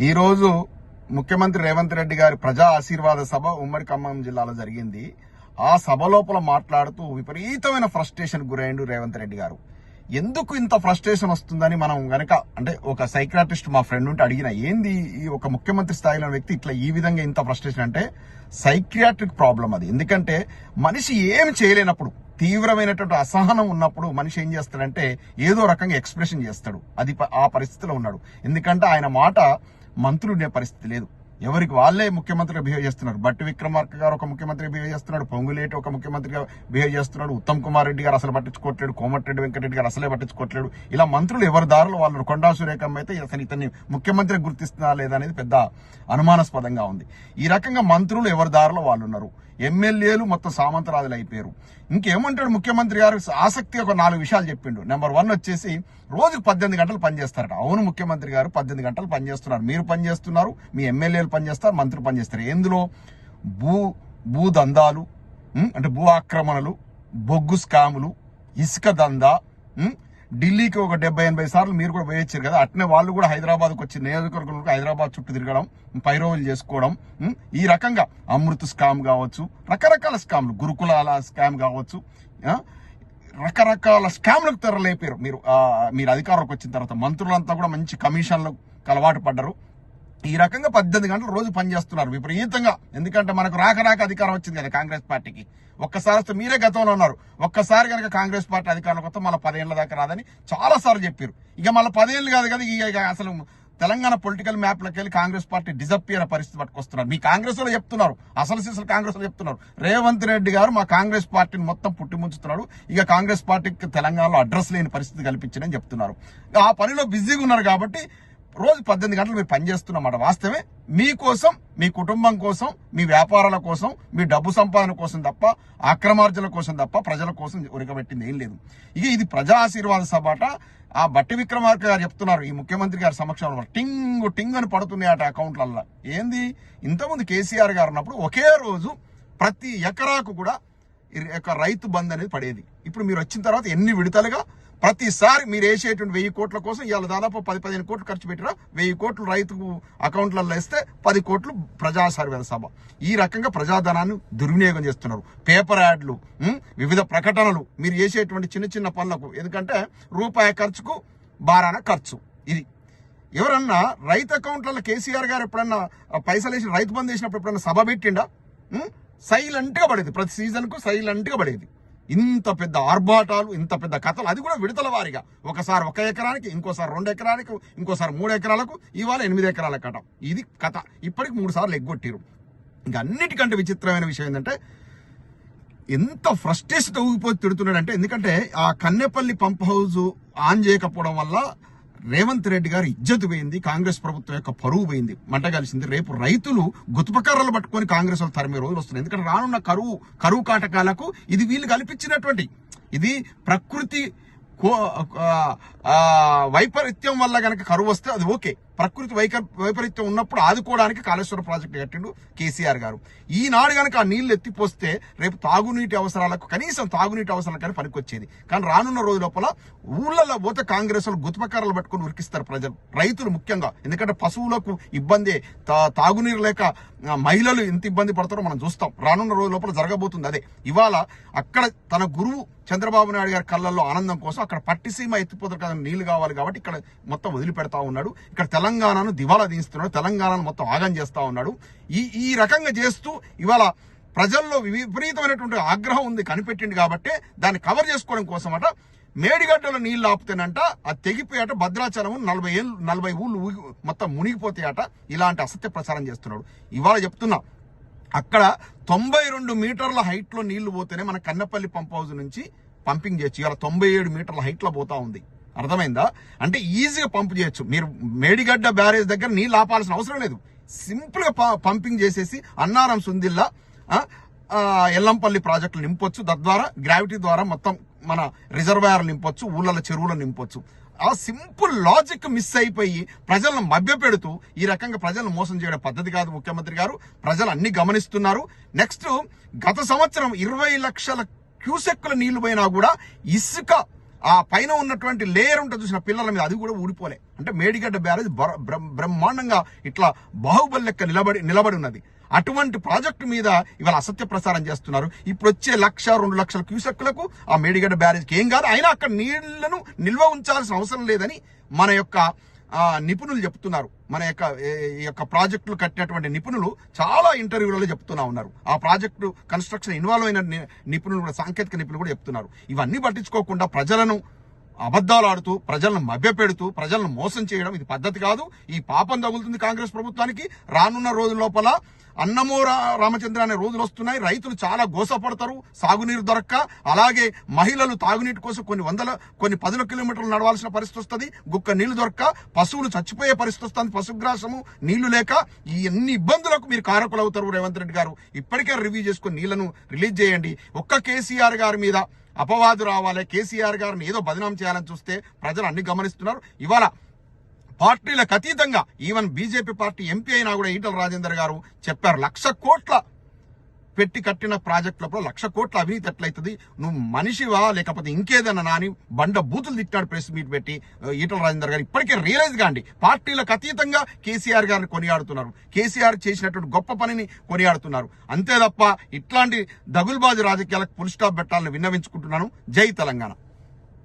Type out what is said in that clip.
ఈ రోజు ముఖ్యమంత్రి రేవంత్ రెడ్డి గారి ప్రజా ఆశీర్వాద సభ ఉమ్మడి ఖమ్మం జిల్లాలో జరిగింది. ఆ సభ లోపల మాట్లాడుతూ విపరీతమైన ఫ్రస్ట్రేషన్ గురైండు రేవంత్ రెడ్డి గారు. ఎందుకు ఇంత ఫ్రస్ట్రేషన్ వస్తుందని మనం గనక అంటే ఒక సైక్రాటిస్ట్ మా ఫ్రెండ్ ఉంటే అడిగిన, ఏంది ఈ ఒక ముఖ్యమంత్రి స్థాయిలో వ్యక్తి ఇట్లా ఈ విధంగా ఇంత ఫ్రస్ట్రేషన్ అంటే సైక్రియాట్రిక్ ప్రాబ్లం అది. ఎందుకంటే మనిషి ఏమి చేయలేనప్పుడు, తీవ్రమైనటువంటి అసహనం ఉన్నప్పుడు మనిషి ఏం చేస్తాడంటే ఏదో రకంగా ఎక్స్ప్రెషన్ చేస్తాడు. అది ఆ పరిస్థితిలో ఉన్నాడు. ఎందుకంటే ఆయన మాట మంత్రులు ఉండే పరిస్థితి లేదు. ఎవరికి వాళ్ళే ముఖ్యమంత్రిగా బిహేవ్ చేస్తున్నారు. బట్టి విక్రమార్క గారు ఒక ముఖ్యమంత్రిగా బిహేవ్ చేస్తున్నాడు, పొంగులేటి ఒక ముఖ్యమంత్రిగా బిహేవ్ చేస్తున్నాడు, ఉత్తమ్ కుమార్ రెడ్డి గారు అసలు పట్టించుకోవట్లేడు, కోమటిరెడ్డి వెంకటరెడ్డి గారు అసలే పట్టించుకోవట్లేడు. ఇలా మంత్రులు ఎవరి దారులు వాళ్ళు. కొండా సురేఖమ్మ అయితే అసలు ఇతన్ని ముఖ్యమంత్రి గుర్తిస్తున్నా లేదా అనేది పెద్ద అనుమానాస్పదంగా ఉంది. ఈ రకంగా మంత్రులు ఎవరి దారిలో వాళ్ళు ఉన్నారు. ఎమ్మెల్యేలు మొత్తం సామంతరాజులు అయిపోయారు. ఇంకేమంటాడు ముఖ్యమంత్రి గారు? ఆసక్తి ఒక 4 విషయాలు చెప్పిండు. నెంబర్ 1 వచ్చేసి రోజుకు 18 గంటలు పనిచేస్తారట. అవును, ముఖ్యమంత్రి గారు 18 గంటలు పనిచేస్తున్నారు. మీరు పనిచేస్తున్నారు, మీ ఎమ్మెల్యేలు పనిచేస్తారు, మంత్రులు పనిచేస్తారు. ఎందులో? భూదందాలు అంటే భూ ఆక్రమణలు, బొగ్గు స్కాములు, ఇసుక దందా. ఢిల్లీకి ఒక 70-80 సార్లు మీరు కూడా పోయొచ్చారు కదా, అట్నే వాళ్ళు కూడా హైదరాబాద్కి వచ్చి నియోజకవర్గంలో హైదరాబాద్ చుట్టూ తిరగడం, పైరోవులు చేసుకోవడం. ఈ రకంగా అమృత్ స్కామ్ కావచ్చు, రకరకాల స్కామ్లు, గురుకులాల స్కామ్ కావచ్చు, రకరకాల స్కామ్లకు తెరలేపారు. మీరు అధికారంలోకి వచ్చిన తర్వాత మంత్రులంతా కూడా మంచి కమిషన్లకు అలవాటు పడ్డారు. ఈ రకంగా 18 గంటలు రోజు పనిచేస్తున్నారు విపరీతంగా. ఎందుకంటే మనకు రాక అధికారం వచ్చింది కదా కాంగ్రెస్ పార్టీకి. ఒక్కసారి వస్తే, మీరే గతంలో ఉన్నారు, ఒక్కసారి కనుక కాంగ్రెస్ పార్టీ అధికారంలోకి వస్తే మళ్ళీ 10 ఏళ్ల దాకా రాదని చాలా సార్లు చెప్పారు. ఇక మళ్ళీ 10 ఏళ్ళు కాదు కదా, ఇక అసలు తెలంగాణ పొలిటికల్ మ్యాప్ లోకి వెళ్ళి కాంగ్రెస్ పార్టీ డిజపియర్ పరిస్థితి పట్టుకొస్తున్నారు. మీ కాంగ్రెస్ లో చెప్తున్నారు, అసలు కాంగ్రెస్ లో చెప్తున్నారు, రేవంత్ రెడ్డి గారు మా కాంగ్రెస్ పార్టీని మొత్తం పుట్టిముంచుతున్నాడు, ఇక కాంగ్రెస్ పార్టీకి తెలంగాణలో అడ్రస్ లేని పరిస్థితి కల్పించని చెప్తున్నారు. ఆ పనిలో బిజీగా ఉన్నారు కాబట్టి రోజు 18 గంటలు మీరు పనిచేస్తున్నమాట. వాస్తవమే, మీకోసం, మీ కుటుంబం కోసం, మీ వ్యాపారాల కోసం, మీ డబ్బు సంపాదన కోసం తప్ప, అక్రమార్జన కోసం తప్ప ప్రజల కోసం ఉరకబెట్టింది ఏం లేదు. ఇక ఇది ప్రజా ఆశీర్వాద సభట. ఆ బట్టి విక్రమార్క గారు చెప్తున్నారు ఈ ముఖ్యమంత్రి గారి సమక్షంలో టింగ్ అని పడుతున్నాయట అకౌంట్లల్లో. ఏంది? ఇంతకుముందు కేసీఆర్ గారు ఉన్నప్పుడు ఒకే రోజు ప్రతి ఎకరాకు కూడా రైతు బంద్ అనేది పడేది. ఇప్పుడు మీరు వచ్చిన తర్వాత ఎన్ని విడతలుగా ప్రతిసారి మీరు వేసేటువంటి 1000 కోట్ల కోసం ఇవాళ దాదాపు 10-15 కోట్లు ఖర్చు పెట్టినా 1000 కోట్లు రైతుకు అకౌంట్లలో వేస్తే 10 కోట్లు ప్రజా ఆశీర్వాద సభ. ఈ రకంగా ప్రజాధనాన్ని దుర్వినియోగం చేస్తున్నారు. పేపర్ యాడ్లు, వివిధ ప్రకటనలు, మీరు చేసేటువంటి చిన్న పనులకు. ఎందుకంటే రూపాయి ఖర్చుకు బారాన ఖర్చు. ఇది ఎవరన్నా రైతు అకౌంట్లలో కేసీఆర్ గారు ఎప్పుడన్నా పైసలు వేసి రైతు బంద్ చేసినప్పుడు ఎప్పుడన్నా సభ పెట్టిండా? సైలెంట్ గా పడేది, ప్రతి సీజన్ కు సైలెంట్ గా పడేది. ఇంత పెద్ద ఆర్భాటాలు, ఇంత పెద్ద కథలు, అది కూడా విడతల వారిగా. ఒకసారి 1 ఎకరానికి, ఇంకోసారి 2 ఎకరానికి, ఇంకోసారి 3 ఎకరాలకు, ఇవాళ 8 ఎకరాల కథ. ఇది కథ. ఇప్పటికి 3 సార్లు ఎగ్గొట్టిరు. ఇంకా అన్నిటికంటే విచిత్రమైన విషయం ఏంటంటే ఎంత ఫ్రస్ట్రేషన్ ఊగిపోయి తిడుతున్నాడంటే, ఎందుకంటే ఆ కన్నెపల్లి పంప్ హౌస్ ఆన్ చేయకపోవడం వల్ల రేవంత్ రెడ్డి గారు ఇజ్జతు పోయింది, కాంగ్రెస్ ప్రభుత్వం యొక్క పరువు పోయింది, మంట కలిసింది. రేపు రైతులు గుతుపకర్రలు పట్టుకొని కాంగ్రెస్ వాళ్ళు తరిమే రోజులు వస్తున్నాయి. ఎందుకంటే రానున్న కరువు కాటకాలకు ఇది వీళ్ళు కల్పించినటువంటి, ఇది ప్రకృతి వైపరీత్యం వల్ల గనక కరువు వస్తే అది ఓకే. ప్రకృతి వైపరీత్యం ఉన్నప్పుడు ఆదుకోవడానికి కాళేశ్వరం ప్రాజెక్టు కట్టిండు కేసీఆర్ గారు. ఈనాడు గనక ఆ నీళ్లు ఎత్తిపోస్తే రేపు తాగునీటి అవసరాలకు, కనీసం తాగునీటి అవసరాలకు కానీ పనికొచ్చేది. కానీ రానున్న రోజు లోపల ఊళ్ళల్లో పోతే కాంగ్రెస్ వాళ్ళు గుతుపకర్రలు పట్టుకుని ఉరికిస్తారు ప్రజలు, రైతులు ముఖ్యంగా. ఎందుకంటే పశువులకు ఇబ్బంది, తాగునీరు లేక మహిళలు ఎంత ఇబ్బంది పడతారో మనం చూస్తాం. రానున్న రోజు లోపల జరగబోతుంది అదే. ఇవాళ అక్కడ తన గురువు చంద్రబాబు నాయుడు గారి కళ్ళల్లో ఆనందం కోసం అక్కడ పట్టిసీమ ఎత్తిపోతారు కదా, నీళ్లు కావాలి కాబట్టి ఇక్కడ మొత్తం వదిలిపెడతా ఉన్నాడు. ఇక్కడ తెలంగాణను దివాలా తీస్తున్నాడు, తెలంగాణను మొత్తం ఆగం చేస్తా ఉన్నాడు. ఈ రకంగా చేస్తూ ఇవాళ ప్రజల్లో విపరీతమైనటువంటి ఆగ్రహం ఉంది, కనిపెట్టింది. కాబట్టి దాన్ని కవర్ చేసుకోవడం కోసం అట మేడిగడ్డలో నీళ్లు ఆపుతేనంట అది తెగిపోయాట, భద్రాచలం 40 ఊళ్ళు మొత్తం మునిగిపోతాయట. ఇలాంటి అసత్య ప్రచారం చేస్తున్నాడు. ఇవాళ చెప్తున్నా, అక్కడ 92 మీటర్ల హైట్ లో నీళ్లు పోతేనే మన కన్నపల్లి పంప్ హౌస్ నుంచి పంపింగ్ చేయొచ్చు. ఇవాళ 97 మీటర్ల హైట్ లో పోతా ఉంది. అర్థమైందా? అంటే ఈజీగా పంప్ చేయొచ్చు. మీరు మేడిగడ్డ బ్యారేజ్ దగ్గర నీళ్లు ఆపాల్సిన అవసరం లేదు. సింపుల్ గా పంపింగ్ చేసేసి అన్నారం, సుందిల్లా, ఎల్లంపల్లి ప్రాజెక్టులు నింపొచ్చు. తద్వారా గ్రావిటీ ద్వారా మొత్తం మన రిజర్వాయర్లు నింపొచ్చు, ఊళ్ళ చెరువులను నింపొచ్చు. ఆ సింపుల్ లాజిక్ మిస్ అయిపోయి ప్రజలను మభ్యపెడుతూ ఈ రకంగా ప్రజలను మోసం చేయడం పద్ధతి కాదు ముఖ్యమంత్రి గారు. ప్రజలు అన్ని గమనిస్తున్నారు. నెక్స్ట్, గత సంవత్సరం 20 లక్షల క్యూసెక్కుల నీళ్లు పోయినా కూడా ఇసుక ఆ పైన ఉన్నటువంటి లేయర్ ఉంటుంది చూసిన పిల్లల మీద, అది కూడా ఊడిపోలే. అంటే మేడిగడ్డ బ్యారేజ్ బ్రహ్మాండంగా ఇట్లా బాహుబలి లెక్క నిలబడి ఉన్నది. అటువంటి ప్రాజెక్టు మీద ఇవాళ అసత్య ప్రసారం చేస్తున్నారు. ఇప్పుడు వచ్చే 1-2 లక్షల క్యూసెక్కులకు ఆ మేడిగడ్డ బ్యారేజ్కి ఏం కాదు, అయినా అక్కడ నీళ్లను నిల్వ ఉంచాల్సిన అవసరం లేదని మన యొక్క నిపుణులు చెప్తున్నారు. మన యొక్క ప్రాజెక్టులు కట్టినటువంటి నిపుణులు చాలా ఇంటర్వ్యూలలో చెప్తున్నా ఉన్నారు. ఆ ప్రాజెక్టు కన్స్ట్రక్షన్ ఇన్వాల్వ్ అయిన నిపుణులు కూడా, సాంకేతిక నిపుణులు కూడా చెప్తున్నారు. ఇవన్నీ పట్టించుకోకుండా ప్రజలను అబద్ధాలు ఆడుతూ, ప్రజలను మభ్యపెడుతూ, ప్రజలను మోసం చేయడం ఇది పద్ధతి కాదు. ఈ పాపం తగులుతుంది కాంగ్రెస్ ప్రభుత్వానికి. రానున్న రోజుల లోపల అన్నమో రామచంద్ర అనే రోజులు వస్తున్నాయి. రైతులు చాలా గోసపడతారు సాగునీరు దొరక్క. అలాగే మహిళలు తాగునీటి కోసం కొన్ని 10 కిలోమీటర్లు నడవాల్సిన పరిస్థితి వస్తుంది. గుక్క నీళ్లు దొరక్క పశువులు చచ్చిపోయే పరిస్థితి వస్తుంది. పశుగ్రాసము, నీళ్లు లేక ఈ ఎన్ని ఇబ్బందులకు మీరు కారకులు అవుతారు. రేవంత్ రెడ్డి గారు ఇప్పటికే రివ్యూ చేసుకుని నీళ్లను రిలీజ్ చేయండి. ఒక్క కేసీఆర్ గారి మీద అపవాదు రావాలి, కేసీఆర్ గారిని ఏదో బదనాం చేయాలని చూస్తే ప్రజలు అన్ని గమనిస్తున్నారు. ఇవాళ పార్టీలకు అతీతంగా ఈవెన్ బీజేపీ పార్టీ ఎంపీ అయినా కూడా ఈటల రాజేందర్ గారు చెప్పారు, 1,00,000 కోట్ల పెట్టి కట్టిన ప్రాజెక్టులప్పుడు 1,00,000 కోట్ల అవినీతి ఎట్లయితుంది, నువ్వు మనిషివా లేకపోతే ఇంకేదన్నా నాని బండ బూతులు తిట్టాడు ప్రెస్ మీట్ పెట్టి ఈటల రాజేందర్ గారు. ఇప్పటికే రియలైజ్ కాండి, పార్టీలకు అతీతంగా కేసీఆర్ గారిని కొనియాడుతున్నారు, కేసీఆర్ చేసినటువంటి గొప్ప పనిని కొనియాడుతున్నారు. అంతే తప్ప ఇట్లాంటి దగుల్బాజు రాజకీయాలకు ఫుల్ స్టాప్ పెట్టాలని విన్నవించుకుంటున్నాను. జై తెలంగాణ.